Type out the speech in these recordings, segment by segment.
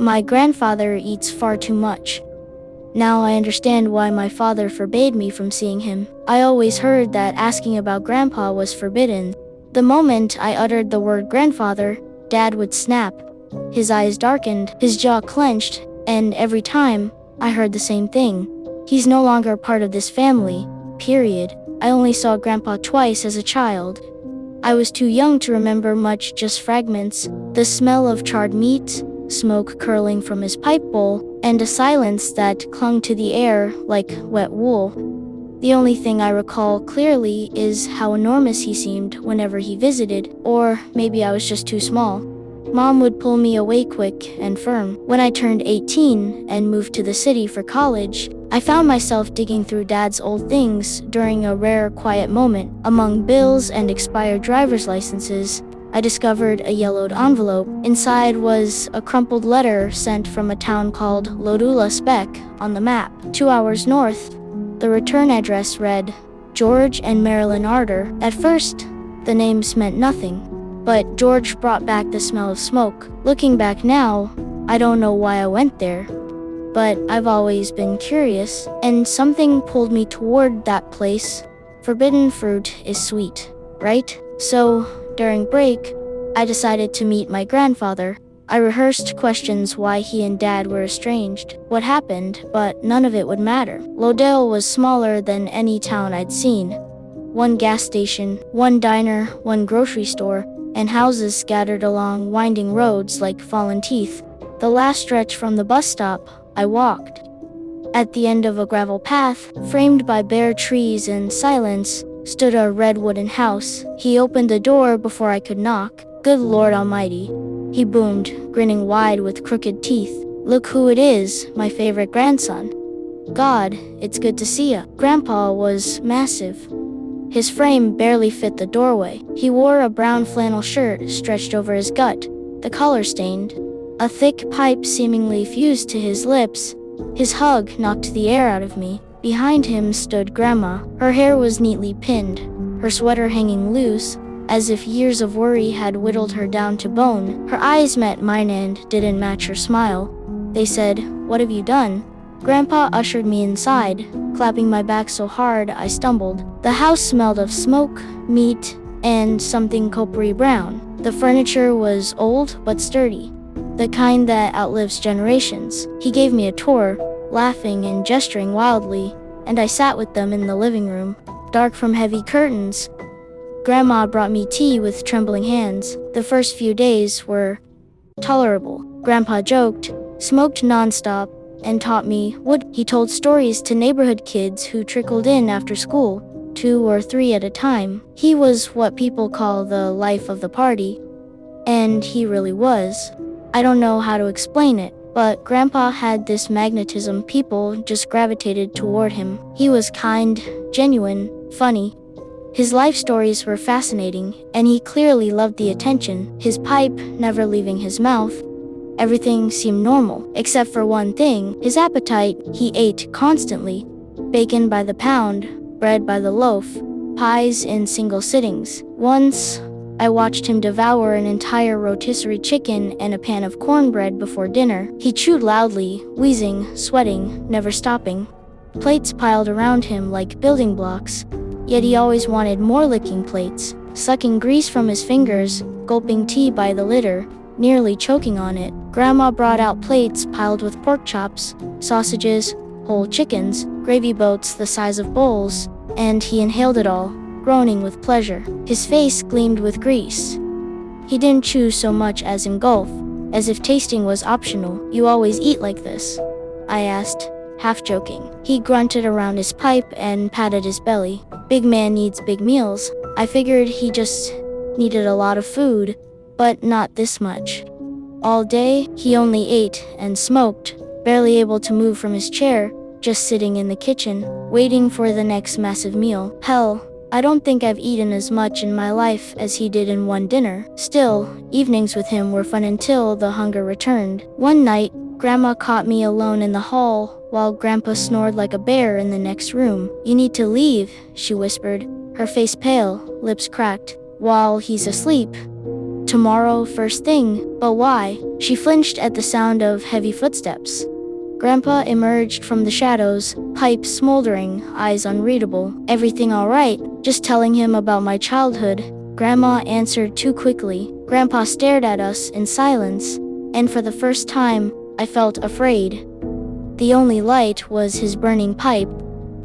My grandfather eats far too much. Now I understand why my father forbade me from seeing him. I always heard that asking about Grandpa was forbidden. The moment I uttered the word grandfather, Dad would snap. His eyes darkened, his jaw clenched, and every time, I heard the same thing. He's no longer part of this family, period. I only saw Grandpa twice as a child. I was too young to remember much, just fragments. The smell of charred meat, smoke curling from his pipe bowl, and a silence that clung to the air like wet wool. The only thing I recall clearly is how enormous he seemed whenever he visited, or maybe I was just too small. Mom would pull me away quick and firm. When I turned 18 and moved to the city for college, I found myself digging through Dad's old things during a rare, quiet moment. Among bills and expired driver's licenses, I discovered a yellowed envelope. Inside was a crumpled letter sent from a town called Lodula Spec on the map, 2 hours north. The return address read, George and Marilyn Arter. At first, the names meant nothing, but George brought back the smell of smoke. Looking back now, I don't know why I went there, but I've always been curious, and something pulled me toward that place. Forbidden fruit is sweet, right? So, during break, I decided to meet my grandfather. I rehearsed questions why he and Dad were estranged, what happened, but none of it would matter. Lodale was smaller than any town I'd seen. One gas station, one diner, one grocery store, and houses scattered along winding roads like fallen teeth. The last stretch from the bus stop, I walked. At the end of a gravel path, framed by bare trees and silence, stood a red wooden house. He opened the door before I could knock. Good Lord Almighty, he boomed, grinning wide with crooked teeth. Look who it is, my favorite grandson. God, it's good to see ya. Grandpa was massive. His frame barely fit the doorway. He wore a brown flannel shirt stretched over his gut, the collar stained. A thick pipe seemingly fused to his lips. His hug knocked the air out of me. Behind him stood Grandma. Her hair was neatly pinned, her sweater hanging loose, as if years of worry had whittled her down to bone. Her eyes met mine and didn't match her smile. They said, "What have you done?" Grandpa ushered me inside, clapping my back so hard I stumbled. The house smelled of smoke, meat, and something coppery brown. The furniture was old but sturdy, the kind that outlives generations. He gave me a tour, laughing and gesturing wildly, and I sat with them in the living room, dark from heavy curtains. Grandma brought me tea with trembling hands. The first few days were tolerable. Grandpa joked, smoked nonstop, and taught me wood. He told stories to neighborhood kids who trickled in after school, 2 or 3 at a time. He was what people call the life of the party, and he really was. I don't know how to explain it, but Grandpa had this magnetism. People just gravitated toward him. He was kind, genuine, funny. His life stories were fascinating, and he clearly loved the attention, his pipe never leaving his mouth. Everything seemed normal, except for one thing, his appetite. He ate constantly. Bacon by the pound, bread by the loaf, pies in single sittings. Once, I watched him devour an entire rotisserie chicken and a pan of cornbread before dinner. He chewed loudly, wheezing, sweating, never stopping. Plates piled around him like building blocks, yet he always wanted more, licking plates, sucking grease from his fingers, gulping tea by the liter, nearly choking on it. Grandma brought out plates piled with pork chops, sausages, whole chickens, gravy boats the size of bowls, and he inhaled it all, groaning with pleasure. His face gleamed with grease. He didn't chew so much as engulf, as if tasting was optional. "You always eat like this?" I asked, half joking. He grunted around his pipe and patted his belly. Big man needs big meals. I figured he just needed a lot of food, but not this much. All day, he only ate and smoked, barely able to move from his chair, just sitting in the kitchen, waiting for the next massive meal. Hell, I don't think I've eaten as much in my life as he did in one dinner. Still, evenings with him were fun until the hunger returned. One night, Grandma caught me alone in the hall while Grandpa snored like a bear in the next room. "You need to leave," she whispered, her face pale, lips cracked. "While he's asleep." Tomorrow, first thing. But why? She flinched at the sound of heavy footsteps. Grandpa emerged from the shadows, pipe smoldering, eyes unreadable. Everything all right? Just telling him about my childhood. Grandma answered too quickly. Grandpa stared at us in silence, and for the first time, I felt afraid. The only light was his burning pipe.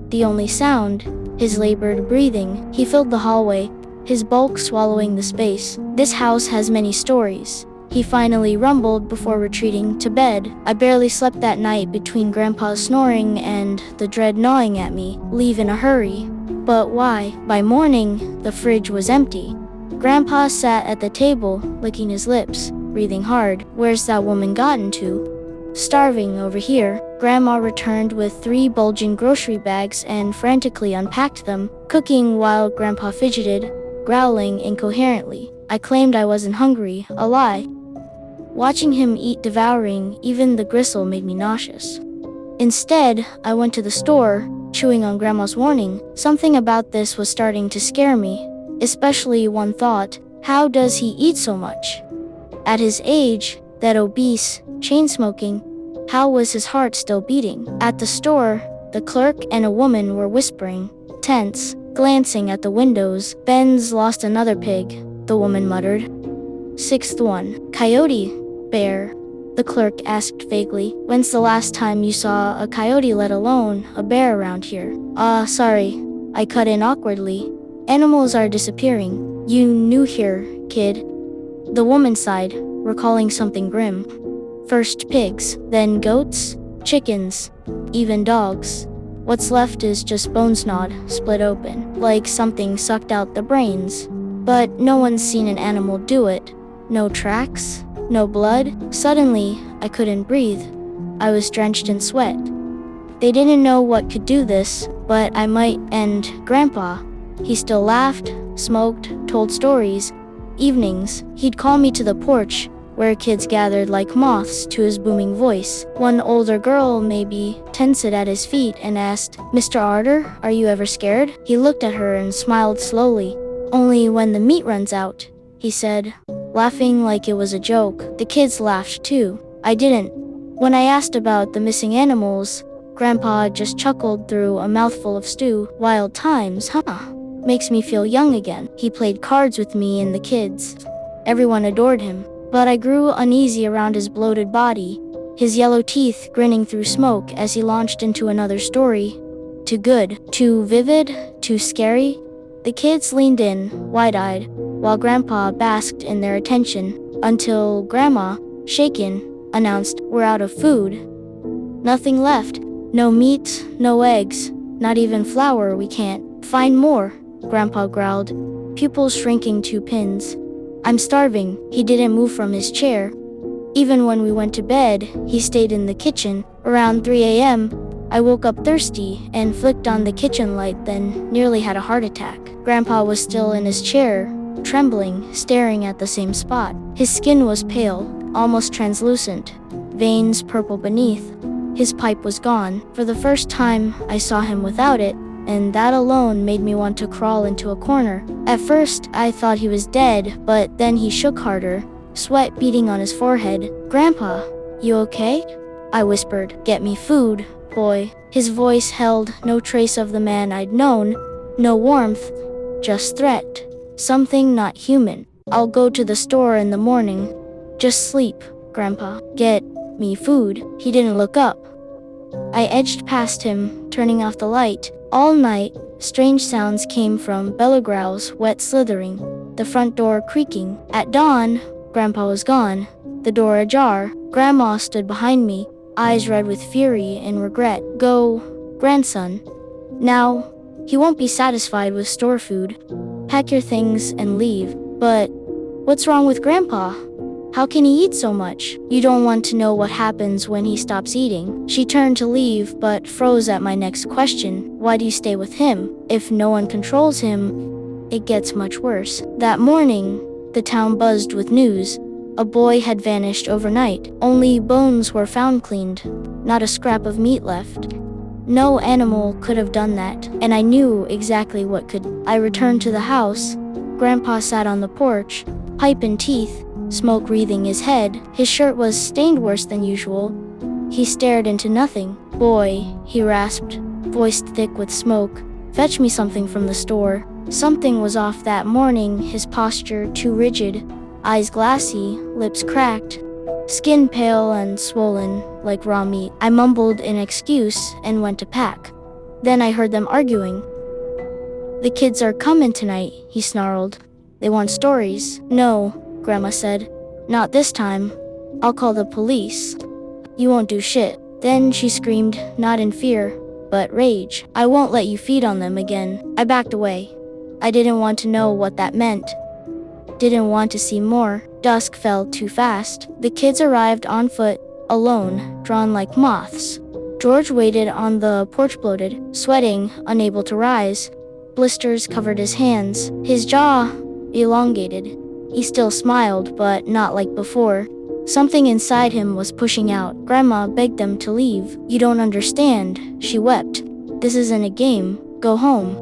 The only sound, his labored breathing. He filled the hallway, his bulk swallowing the space. This house has many stories. He finally rumbled before retreating to bed. I barely slept that night between Grandpa's snoring and the dread gnawing at me. Leave in a hurry. But why? By morning, the fridge was empty. Grandpa sat at the table, licking his lips, breathing hard. Where's that woman gotten to? Starving over here. Grandma returned with 3 bulging grocery bags and frantically unpacked them, cooking while Grandpa fidgeted, growling incoherently. I claimed I wasn't hungry, a lie. Watching him eat devouring, even the gristle made me nauseous. Instead, I went to the store, chewing on Grandma's warning. Something about this was starting to scare me, especially one thought: how does he eat so much? At his age, that obese, chain-smoking, how was his heart still beating? At the store, the clerk and a woman were whispering, tense, glancing at the windows. Ben's lost another pig, the woman muttered. 6th one. Coyote. Bear. The clerk asked vaguely. When's the last time you saw a coyote, let alone a bear around here? Sorry. I cut in awkwardly. Animals are disappearing. You new here, kid. The woman sighed, recalling something grim. First pigs, then goats, chickens, even dogs. What's left is just bones gnawed, split open, like something sucked out the brains. But no one's seen an animal do it. No tracks, no blood. Suddenly, I couldn't breathe. I was drenched in sweat. They didn't know what could do this, but I might. And Grandpa, he still laughed, smoked, told stories. Evenings, he'd call me to the porch, where kids gathered like moths to his booming voice. One older girl, maybe 10, sat at his feet and asked, Mr. Arter, are you ever scared? He looked at her and smiled slowly. Only when the meat runs out, he said, laughing like it was a joke. The kids laughed too. I didn't. When I asked about the missing animals, Grandpa just chuckled through a mouthful of stew. Wild times, huh? Makes me feel young again. He played cards with me and the kids. Everyone adored him. But I grew uneasy around his bloated body, his yellow teeth grinning through smoke as he launched into another story. Too good, too vivid, too scary. The kids leaned in, wide-eyed, while Grandpa basked in their attention, until Grandma, shaken, announced, we're out of food. Nothing left. No meat, no eggs, not even flour. We can't find more, Grandpa growled, pupils shrinking to pins. I'm starving. He didn't move from his chair. Even when we went to bed, he stayed in the kitchen. Around 3 a.m., I woke up thirsty and flicked on the kitchen light, then nearly had a heart attack. Grandpa was still in his chair, trembling, staring at the same spot. His skin was pale, almost translucent, veins purple beneath. His pipe was gone. For the first time, I saw him without it, and that alone made me want to crawl into a corner. At first, I thought he was dead, but then he shook harder, sweat beading on his forehead. Grandpa, you okay? I whispered. Get me food, boy. His voice held no trace of the man I'd known, no warmth, just threat. Something not human. I'll go to the store in the morning. Just sleep, Grandpa. Get me food. He didn't look up. I edged past him, turning off the light. All night, strange sounds came from bellow growls, wet slithering, the front door creaking. At dawn, Grandpa was gone, the door ajar. Grandma stood behind me, eyes red with fury and regret. Go, grandson. Now, he won't be satisfied with store food. Pack your things and leave. But what's wrong with Grandpa? How can he eat so much? You don't want to know what happens when he stops eating. She turned to leave, but froze at my next question. Why do you stay with him? If no one controls him, it gets much worse. That morning, the town buzzed with news. A boy had vanished overnight. Only bones were found cleaned, not a scrap of meat left. No animal could have done that, and I knew exactly what could. I returned to the house, Grandpa sat on the porch, pipe in teeth, smoke wreathing his head. His shirt was stained worse than usual. He stared into nothing. "Boy," he rasped, voice thick with smoke, "fetch me something from the store." Something was off that morning, his posture too rigid, eyes glassy, lips cracked, skin pale and swollen like raw meat. I mumbled an excuse and went to pack. Then I heard them arguing. "The kids are coming tonight," he snarled. "They want stories." "No," Grandma said. "Not this time. I'll call the police." "You won't do shit." Then she screamed, not in fear, but rage. "I won't let you feed on them again." I backed away. I didn't want to know what that meant. Didn't want to see more. Dusk fell too fast. The kids arrived on foot, alone, drawn like moths. George waited on the porch, bloated, sweating, unable to rise. Blisters covered his hands. His jaw elongated. He still smiled, but not like before. Something inside him was pushing out. Grandma begged them to leave. "You don't understand," she wept. "This isn't a game. Go home.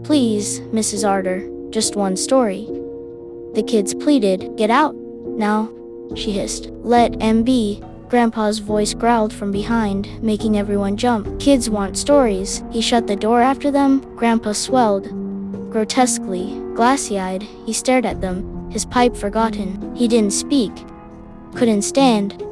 Please, Mrs. Arter, just one story." The kids pleaded. "Get out now," she hissed. "Let M be." Grandpa's voice growled from behind, making everyone jump. "Kids want stories." He shut the door after them. Grandpa swelled. Grotesquely, glassy-eyed, he stared at them, his pipe forgotten. He didn't speak. Couldn't stand.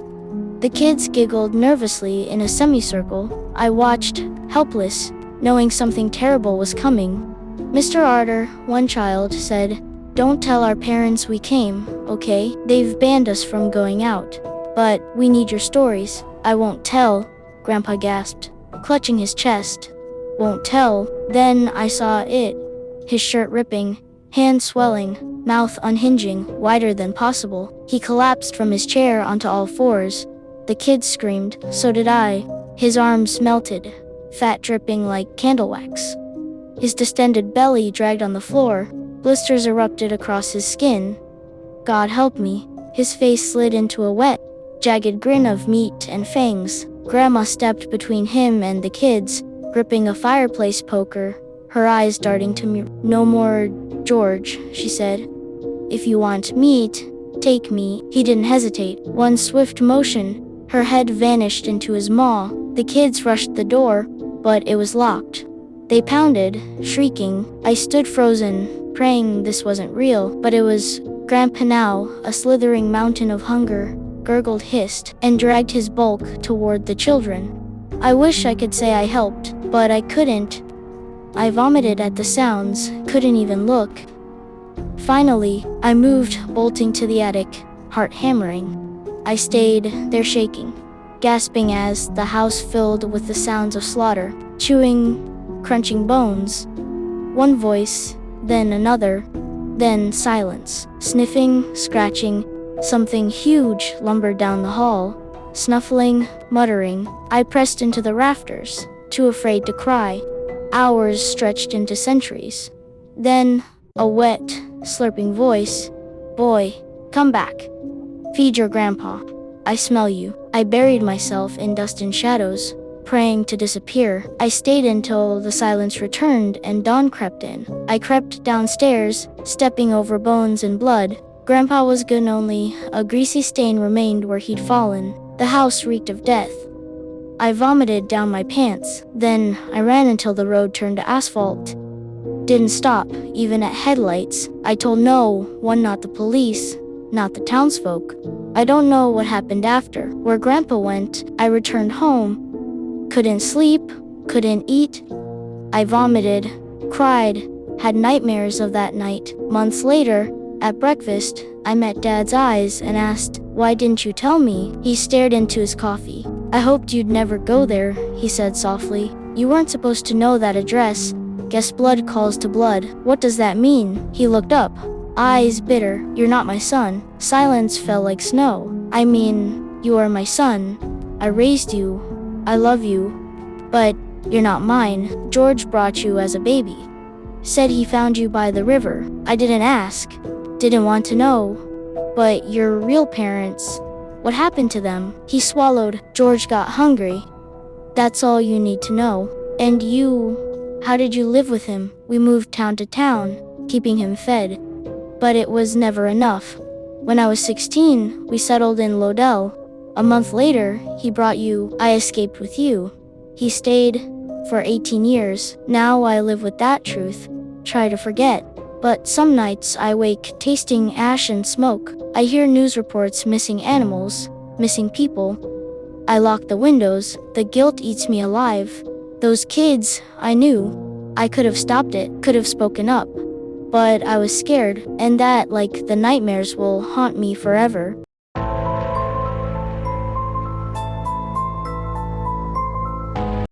The kids giggled nervously in a semicircle. I watched, helpless, knowing something terrible was coming. "Mr. Arter," one child said, "don't tell our parents we came, okay? They've banned us from going out. But we need your stories." "I won't tell," Grandpa gasped, clutching his chest. "Won't tell." Then I saw it. His shirt ripping, hands swelling, mouth unhinging, wider than possible. He collapsed from his chair onto all fours. The kids screamed, so did I. His arms melted, fat dripping like candle wax. His distended belly dragged on the floor. Blisters erupted across his skin. God help me. His face slid into a wet, jagged grin of meat and fangs. Grandma stepped between him and the kids, gripping a fireplace poker, her eyes darting to me. "No more, George," she said. "If you want meat, take me." He didn't hesitate. One swift motion, her head vanished into his maw. The kids rushed the door, but it was locked. They pounded, shrieking. I stood frozen, praying this wasn't real, but it was. Grandpa, now a slithering mountain of hunger, gurgled, hissed, and dragged his bulk toward the children. I wish I could say I helped, but I couldn't. I vomited at the sounds, couldn't even look. Finally, I moved, bolting to the attic, heart hammering. I stayed there shaking, gasping as the house filled with the sounds of slaughter, chewing, crunching bones. One voice, then another, then silence. Sniffing, scratching, something huge lumbered down the hall. Snuffling, muttering. I pressed into the rafters, too afraid to cry. Hours stretched into centuries. Then, a wet, slurping voice. "Boy, come back. Feed your grandpa. I smell you." I buried myself in dust and shadows, praying to disappear. I stayed until the silence returned and dawn crept in. I crept downstairs, stepping over bones and blood. Grandpa was gone, only a greasy stain remained where he'd fallen. The house reeked of death. I vomited down my pants. Then I ran until the road turned to asphalt. Didn't stop, even at headlights. I told no one, not the police, not the townsfolk. I don't know what happened after. Where Grandpa went, I returned home. Couldn't sleep, couldn't eat. I vomited, cried, had nightmares of that night. Months later, at breakfast, I met Dad's eyes and asked, "Why didn't you tell me?" He stared into his coffee. "I hoped you'd never go there," he said softly. "You weren't supposed to know that address. Guess blood calls to blood." "What does that mean?" He looked up, eyes bitter. "You're not my son." Silence fell like snow. "I mean, you are my son. I raised you. I love you. But you're not mine. George brought you as a baby. Said he found you by the river. I didn't ask. Didn't want to know. But your real parents, what happened to them?" He swallowed. "George got hungry. That's all you need to know. And you, how did you live with him?" "We moved town to town, keeping him fed. but it was never enough. When I was 16, we settled in Lodell. A month later, he brought you. I escaped with you. He stayed for 18 years. Now I live with that truth. Try to forget. But some nights I wake tasting ash and smoke. I hear news reports, missing animals, missing people. I lock the windows. The guilt eats me alive. Those kids, I knew. I could have stopped it, could have spoken up. But I was scared, and that, like the nightmares, will haunt me forever.